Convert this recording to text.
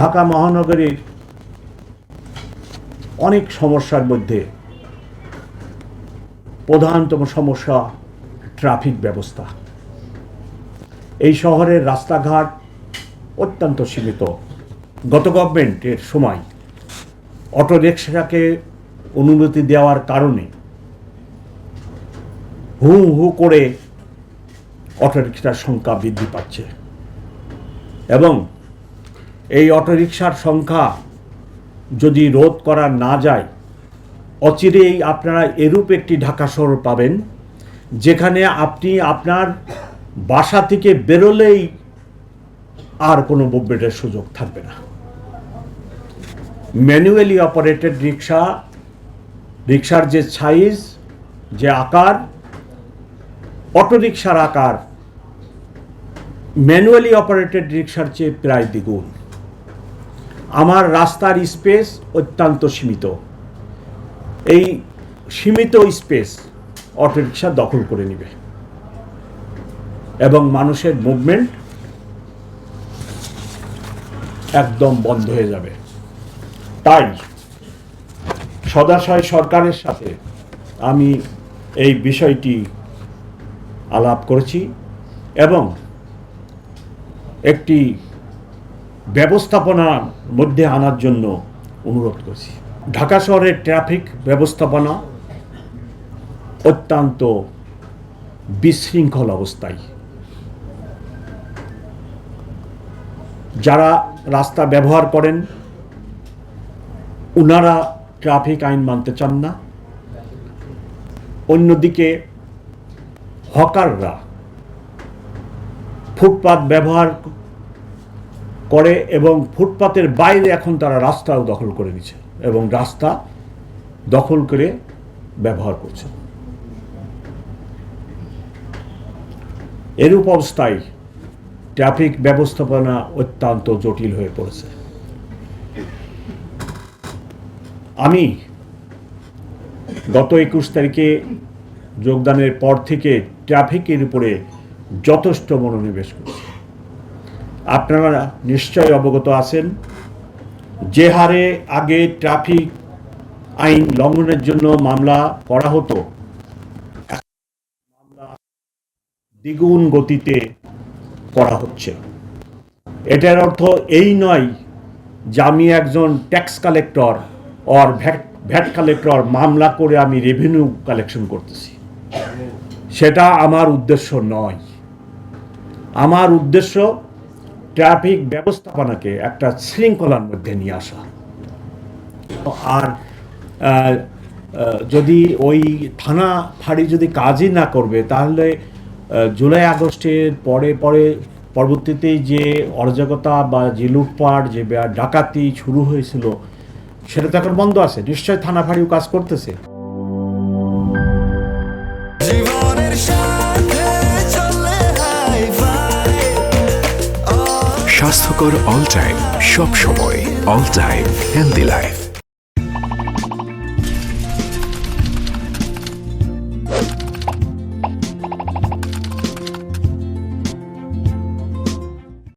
ঢাকা মহানগরীর অনেক সমস্যার মধ্যে প্রধানতম সমস্যা ট্রাফিক ব্যবস্থা। এই শহরের রাস্তাঘাট অত্যন্ত সীমিত। গত গভর্নমেন্টের সময় অটোরিকশাকে অনুমতি দেওয়ার কারণে হু হু করে অটোরিকশার সংখ্যা বৃদ্ধি পাচ্ছে এবং এই অটোরিকশার সংখ্যা যদি রোধ করা না যায়, অচিরেই আপনারা এরূপ একটি ঢাকা শহর পাবেন যেখানে আপনি আপনার বাসা থেকে বেরোলেই আর কোনো মুভমেন্টের সুযোগ থাকবে না। ম্যানুয়ালি অপারেটেড রিক্সার যে সাইজ, যে আকার, অটোরিকশার আকার ম্যানুয়ালি অপারেটেড রিক্সার চেয়ে প্রায় দ্বিগুণ। আমার রাস্তার স্পেস অত্যন্ত সীমিত। এই সীমিত স্পেস অটোরিকশা দখল করে নেবে এবং মানুষের মুভমেন্ট একদম বন্ধ হয়ে যাবে। তাই সদাশয় সরকারের সাথে আমি এই বিষয়টি আলাপ করেছি এবং একটি ব্যবস্থাপনার মধ্যে আনার জন্য অনুরোধ করছি। ঢাকা শহরের ট্রাফিক ব্যবস্থাপনা অত্যন্ত বিশৃঙ্খল অবস্থায়। যারা রাস্তা ব্যবহার করেন ওনারা ট্রাফিক আইন মানতে চান না। অন্যদিকে হকাররা ফুটপাত ব্যবহার করে এবং ফুটপাতের বাইরে এখন তারা রাস্তাও দখল করে নিচ্ছে এবং রাস্তা দখল করে ব্যবহার করছে। এরূপ অবস্থায় ট্রাফিক ব্যবস্থাপনা অত্যন্ত জটিল হয়ে পড়েছে। আমি গত 21 তারিখে যোগদানের পর থেকে ট্রাফিকের উপরে যথেষ্ট মনোনিবেশ করছি। আপনারা নিশ্চয়ই অবগত আছেন যে হারে আগে ট্রাফিক আইন লঙ্ঘনের জন্য মামলা করা হতো, মামলা দ্বিগুণ গতিতে করা হচ্ছে। এটার অর্থ এই নয় যে আমি একজন tax collector or VAT collector মামলা করে আমি রেভিনিউ কালেকশন করতেছি। সেটা আমার উদ্দেশ্য নয়। আমার উদ্দেশ্য ট্রাফিক ব্যবস্থাপনাকে একটা শৃঙ্খলার মধ্যে নিয়ে আসা। আর যদি ওই থানা ফাঁড়ি যদি কাজই না করবে তাহলে জুলাই আগস্টের পরবর্তীতে যে অরাজকতা বা যে লুটপাট, যে ডাকাতি শুরু হয়েছিল সেটা তো এখন বন্ধ আছে। নিশ্চয় থানা ফাঁড়িও কাজ করতেছে। স্বাস্থ্যকর অল টাইম, সব সময় অল টাইম হেলদি লাইফ।